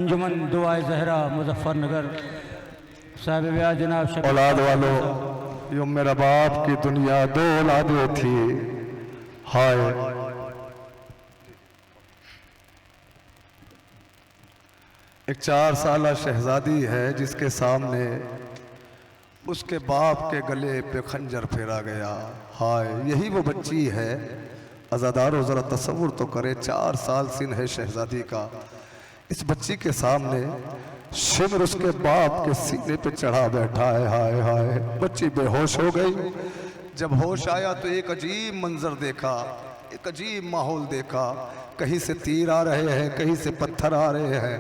अंजुमन दुआए ज़हरा मुजफ्फरनगर साहिब ब्याह जनाब औलाद वालों, यो मेरा बाप की दुनिया दो औलादें थी। हाय एक 4 साल शहजादी है जिसके सामने उसके बाप के गले पे खंजर फेरा गया। हाय यही वो बच्ची है। अज़ादारो ज़रा तसव्वुर तो करे, 4 साल सिन है शहजादी का। इस बच्ची के सामने शिमर उसके बाप के सीने पे चढ़ा बैठा है। हाय हाय बच्ची बेहोश हो गई। जब होश आया तो एक अजीब मंजर देखा, एक अजीब माहौल देखा। कहीं से तीर आ रहे हैं, कहीं से पत्थर आ रहे हैं।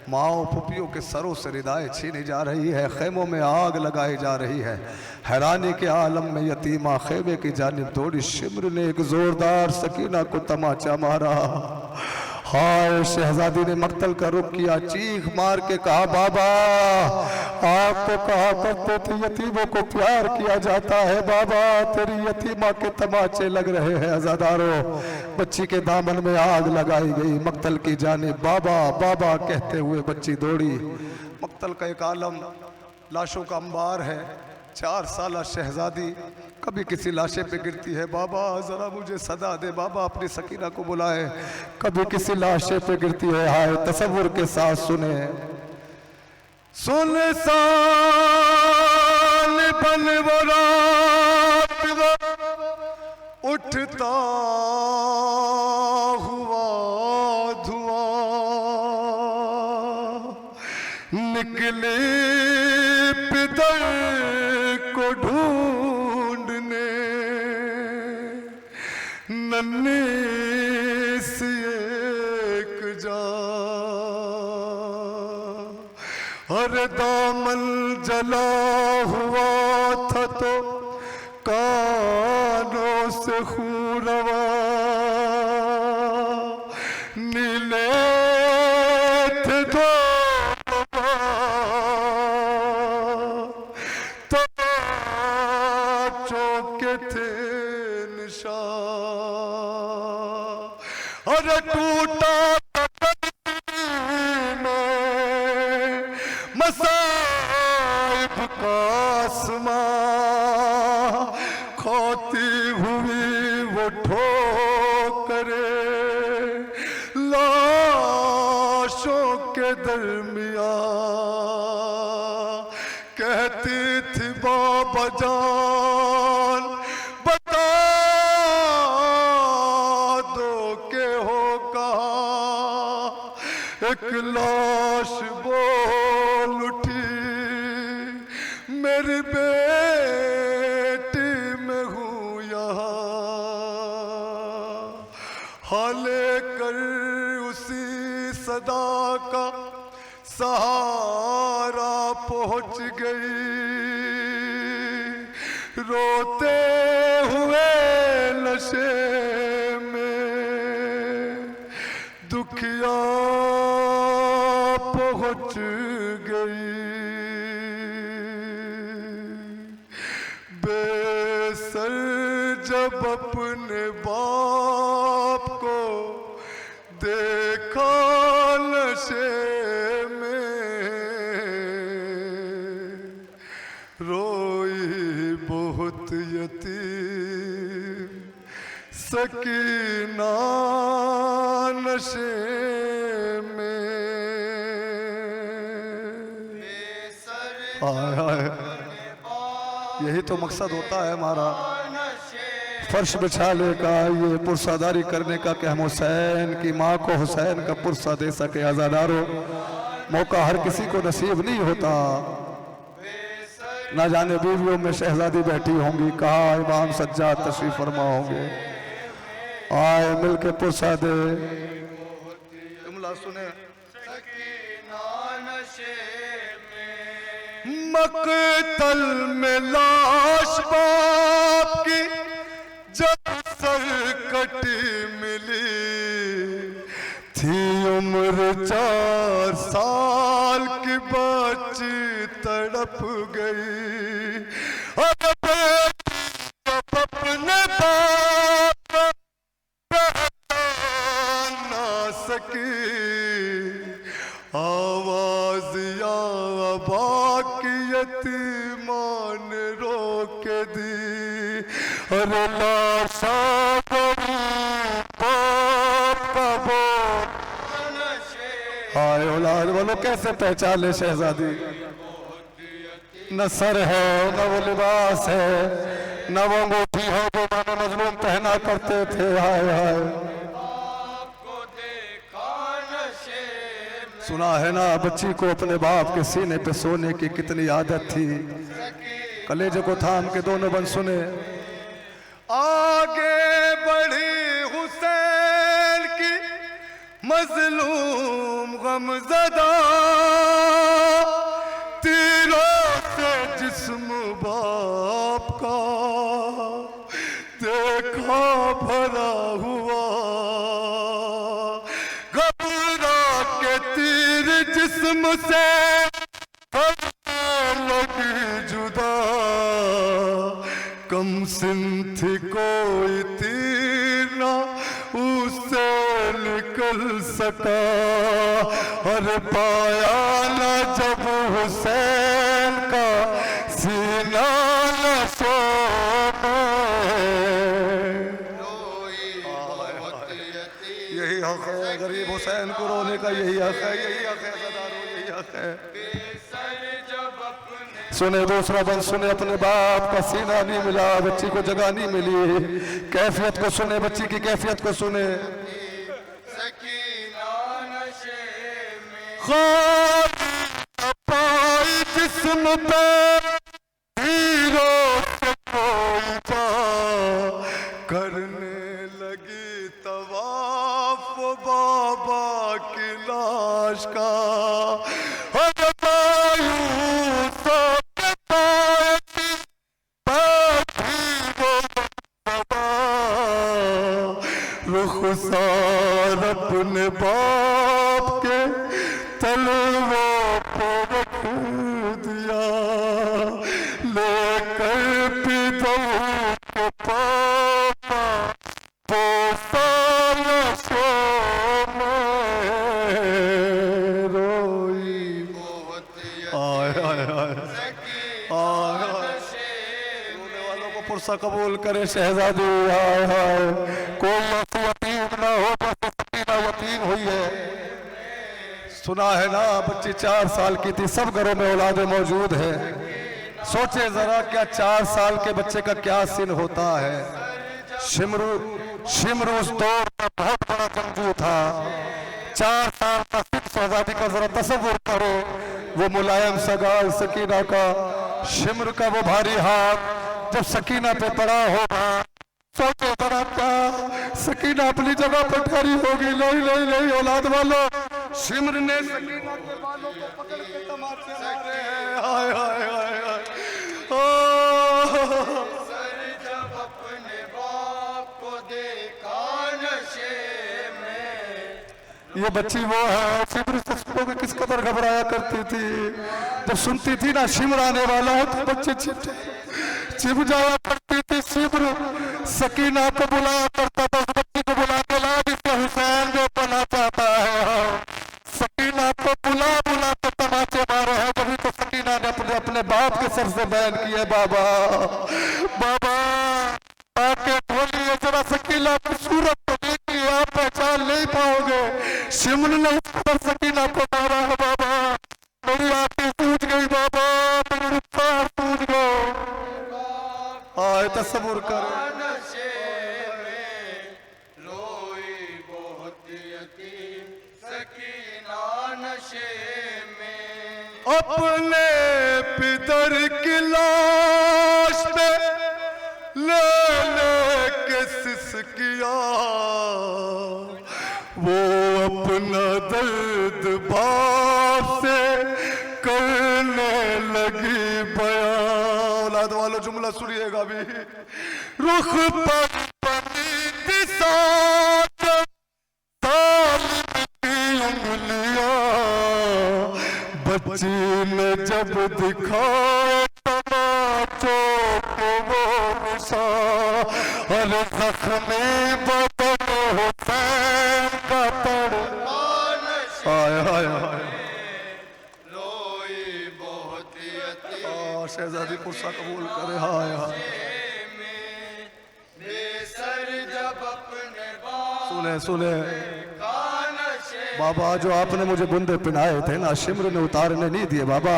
माओ फुपियों के सरों से रिदाएं छीनी जा रही है, खेमों में आग लगाई जा रही है। हैरानी के आलम में यतीमा खेमे की जानिब दौड़ी। शिमर ने एक जोरदार सकीना को तमाचा मारा। हाय शहजादी ने मक्तल का रुख किया, चीख मार के कहा, बाबा आप तो कहा करते थे यतीमों को प्यार किया जाता है, बाबा तेरी यतीमा के तमाचे लग रहे हैं। अज़ादारो बच्ची के दामन में आग लगाई गई। मक्तल की जानिब बाबा बाबा कहते हुए बच्ची दौड़ी। मक्तल का एक आलम, लाशों का अंबार है। 4 साल शहजादी कभी किसी लाशे पे गिरती है, बाबा जरा मुझे सदा दे, बाबा अपनी सकीना को बुलाए। कभी किसी लाशे पे गिरती है। हाय तसव्वुर के साथ सुने, सुन सान बन वो रात वो उठता हुआ धुआं निकले पितर को ढूंढने नन्हे से एक जा। अरे दामन जला हुआ था तो कानों से खून रवा। नीले थे दो के थे निशान। अरे टूटा मसाइब का आसमां खोती हुई वो ठोकरे लाशों के दरमियान। कहती थी बाबा जान बता दो के हो कहा। एक लाश बोल उठी, मेरी बेटी में हूँ यहाँ। हाले कर उसी सदा का सहारा पहुँच गई। रोते हुए नशे में दुखिया पहुँच गई। बेसर जब अपने बाप को देखा नशे में, रोई बहुत यतीम सकीना नशे में। हाय हाय यही तो मकसद होता है हमारा, फर्श बिछाने का, ये पुरसादारी करने का कि हम हुसैन की माँ को हुसैन का पुरसा दे सके। आज़ादारो मौका हर किसी को नसीब नहीं होता। ना जाने बीवियों में शहजादी बैठी होंगी, कहा इमाम सज्जाद तशरीफ फरमा होंगे। आए मिल के पुरसा दे। जुमला सुने, मकतल में लाश बाप की जब सरकटी मिली थी, उम्र 4 साल की बच्ची तड़प गई। अपने बाप ना सकी आवाजिया बाकी यतीमान रोक दी, अरे लाशा हाय औलाद वालों कैसे पहचाने शहजादी, न सर है न वो लिबास है न वो अंगूठी है जो मानो मजलूम पहना करते थे। हाय हाय सुना है ना बच्ची को अपने बाप के सीने पे सोने की कितनी आदत थी। कलेजे को थाम के दोनों बन सुने। आगे बढ़ी हुसैन की मजलूम गमज़दा, तीरों से जिस्म बाप का देखा भरा हुआ, घबरा के तीर जिस्म से लगी जुदा, कम सिन थी कोई तीर ना उससे निकल सका, और पाया ना जब हुसैन का सीना नशो यही हक है गरीब हुसैन को रोने का, यही हक है, यही हक है सदारो, यही हक है। सुने दूसरा बंद सुने, अपने बाप का सीना नहीं मिला, बच्ची को जगह नहीं मिली, कैफियत को सुने, बच्ची की कैफियत को सुने। पाई जिस्म पे हीरो से कोई जा, करने लगी तवाफ बाबा की लाश का, रुखसार अपने बाप के तलवों पे रख दिया, लेकर पिता के पापा पोसा रोई। आय आय आय रोने वालों को पुरसा कबूल करे शहजादी। हाय हाय कोई ऐसी यतीम ना हो जैसे सकीना यतीम हुई है। सुना है ना बच्ची 4 साल की थी, सब घरों में औलादे मौजूद है। सोचे जरा क्या 4 साल के बच्चे का क्या सिन होता है। शिमरू उस दौर में बहुत बड़ा जंगजू था। 4 साल का सिन शहजादी का जरा तसव्वुर करो, वो मुलायम सगाल सकीना का, शिमर का वो भारी हाथ जब सकीना पे पड़ा होगा। सोचो जरा क्या सकीना अपनी जगह पर ठहरी होगी। नहीं नहीं नहीं औलाद वालों, शिमर ने सकीना के बालों को पकड़ के तमाचे मारे हैं। हाय हाय हाय हाय जब अपने बाप को देखा नशे में। ये बच्ची वो है शिमर से सुनो कि किस कदर घबराया करती थी। जब सुनती थी ना शिमर आने वाला है तो बच्चे छिप जाया करती थी। शिमर सकीना को बुलाया करता था, उस बच्ची को बुला के ला जिससे हुसैन जो पना चाहता है। सकीना को बुला बुला के तमाचे मारे हैं। कभी तो सकीना ने अपने बाप के सर से बयान किए, बाबा बाबा आके बोलिए जरा सकीना की सूरत को देखिए, आप पहचान नहीं पाओगे। शिमर ने उस पर सकीना को मारा है। बाबा मेरी आंखें सूझ गई, बाबा मेरी रुखसार सूझ गए। आए तसव्वुर कर अपने पितर की लाश पे ले के सिसकिया, वो अपना दर्द बाप से करने लगी बयान। औलाद वालों जुमला सुनिएगा भी। रुख पर बच्ची ने जब दिखाया तमाचों को वो निशान, अरे जख्मी बदन हुसैन का पड़। हाय हाय हाय शहजादी पुरसा कबूल करे। हाय हाय बेसर जब अपने बाप सुने सुने का नशे बाबा, जो आपने मुझे बुंदे पिनाए थे ना, शिमर ने उतारने नहीं दिए बाबा,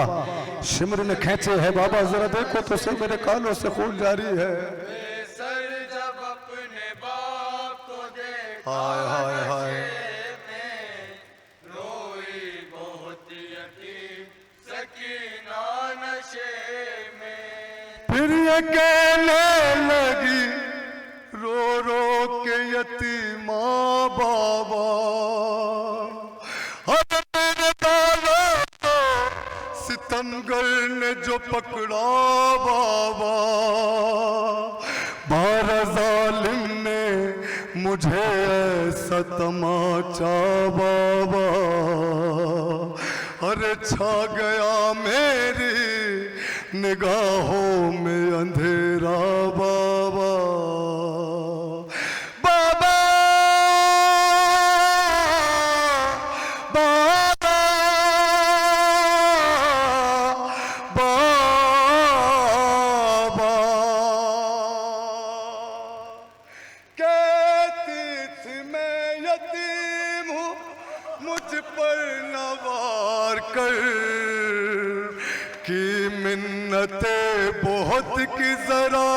शिमर ने खींचे हैं बाबा। जरा देखो तो सही, मेरे कानों से खून जारी है। बेसर जब अपने बाप को देखा हाय हाय हाय रोई बहुत यतीम सकीना नशे में। फिर ये कहने लगी रो रो के यतीमा बाबा, अब मेरे दादा को सितमगर ने जो पकड़ा बाबा, बारह जालिम ने मुझे ऐसा तमाचा बाबा, अरे छा गया मेरी निगाहों में अंधेरा बाबा। बाबा बाबा बाबा, कहती थी मैं यतीम हूँ, मुझ पर नवार कर, की मिन्नते बहुत की जरा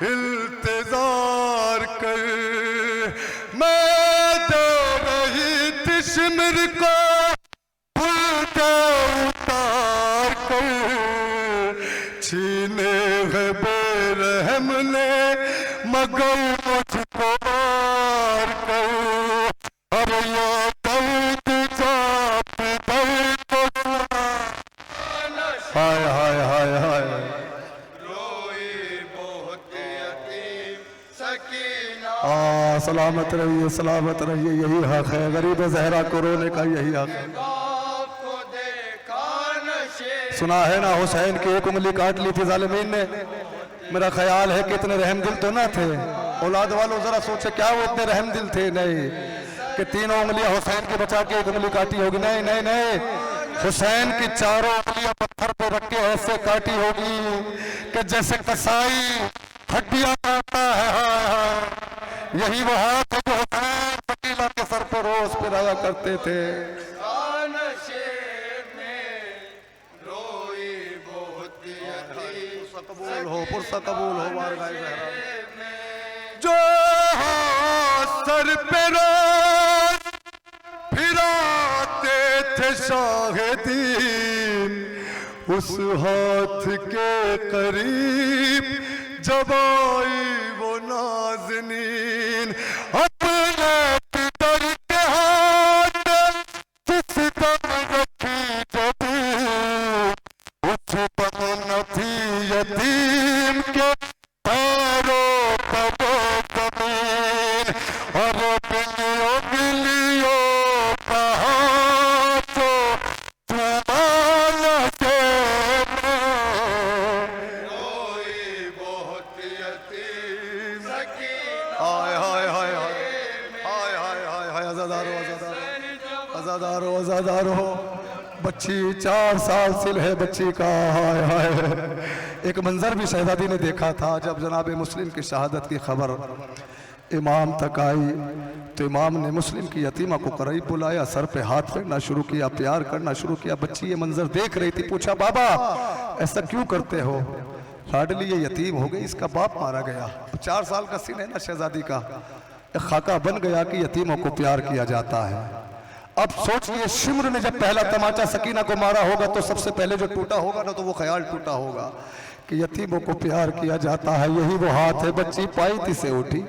इल्तिजार कर। मैं दे रही थी शिमर को उल्टा उतार कर, छीने है बेरहम ने मगर मुझको मार कर। अरे ये दर्द जाप दर्द को सुना। हाय हाय हाय हाय रोई बहुत यतीम सकीना सलामत रहिए सलामत रहिए, यही हक है गरीब जहरा को रोने का, यही हक है। बाप को देखा नशे सुना है ना, हुसैन की एक उंगली काट ली थी जालिमीन ने। मेरा ख्याल है कि इतने रहम दिल तो ना थे। औलाद वालों जरा सोचे, क्या वो इतने रहम दिल थे? नहीं, कि तीनों उंगलियां हुसैन की बचा के एक उंगली काटी होगी? नहीं नहीं नहीं, हुसैन की चारों उंगलियां पत्थर पे रख के ऐसे काटी होगी कि जैसे कसाई हड्डियां काटता है। यही वो हाथ है जो हुसैन वकीला के सर पर रोज पिराया करते थे। का नशे में रोई बहुत यतीम कबूल हो, पुरसा कबूल हो बारगाह ज़हरा। में। जो हाथ सर पे रोज फिराते थे शाहिदीन, उस हाथ के करीब जब आई वो नाज़नीन, अपने पितर के हाथ जिस दम रखी जबीन, उस दम न थी यतीम के पैरों पर जमीन। और बिलियों बिलियों का हाथों जुबान से रोई बहुत यतीम सकीना हाय हाय हाय हाय हाय हाय हाय हाय, आजादारो आजादारो आजादारो आजादारो। बच्ची 4 साल सिल है बच्ची का। हाय हाय, एक मंजर भी शहजादी ने देखा था जब जनाब मुस्लिम की शहादत की खबर इमाम तक आई, तो इमाम ने मुस्लिम की यतीमा को करीब बुलाया, सर पे हाथ फेरना शुरू किया, प्यार करना शुरू किया। बच्ची ये मंजर देख रही थी, पूछा बाबा ऐसा क्यों करते हो? लाडली ये यतीम हो गई, इसका बाप मारा गया। 4 साल का सीन है ना शहजादी का, एक खाका बन गया कि यतीमों को प्यार किया जाता है। अब सोचिए, शिमर ने जब पहला तमाचा सकीना को मारा होगा तो सबसे पहले जो टूटा होगा ना, तो वो ख्याल टूटा होगा कि यतीमों को प्यार किया जाता है। यही वो हाथ है। बच्ची पायती से उठी,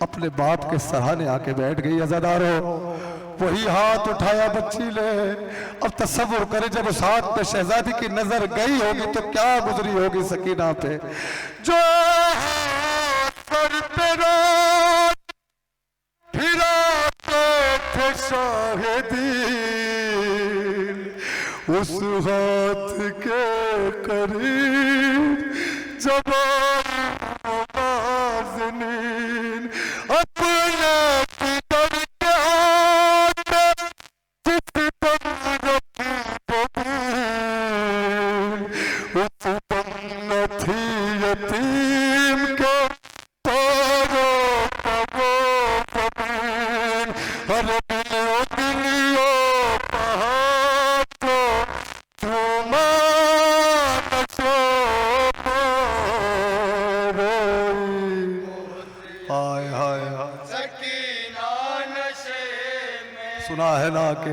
अपने बाप के सराहने आके बैठ गई। अज़ादारो, वही हाथ उठाया बच्ची ने। अब तसव्वुर करे, जब उस हाथ पे शहजादी की नजर गई होगी तो क्या गुजरी होगी सकीना पे। जो हाथ सर पे रोज फिराते थे शाहिदीन, उस हाथ के करीब जब नाज़नीन, अपने पितर के हाथ जिस दम रखी जबीन, उस है ना कि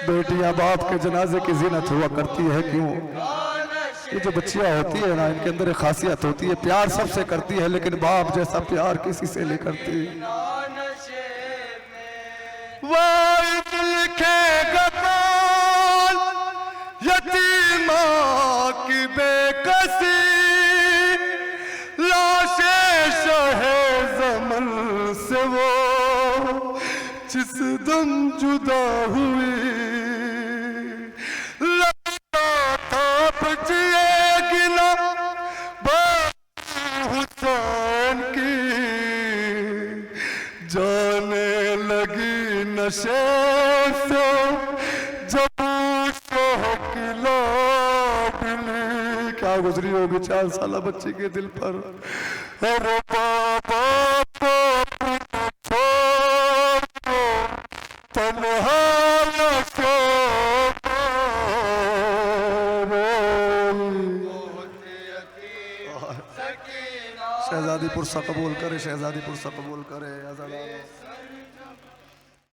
बेटियां बाप के जनाजे की जीनत हुआ करती है। क्यों? ये जो बच्चियां होती है ना, इनके अंदर एक खासियत होती है, प्यार सबसे करती है लेकिन बाप जैसा प्यार किसी से नहीं करती। यतीमा की बेकसी लाशे शहे जमन से वो जिस दम जुदा हुई, लगता था बचिएगी ना हुसैन की, जाने लगी नशे से जब किला दिली। क्या गुजरी होगी 4 साल बच्ची के दिल पर। अरे बाबा तन्हा शहजादी पुरसा कबूल करे, शहजादी पुरसा कबूल करे।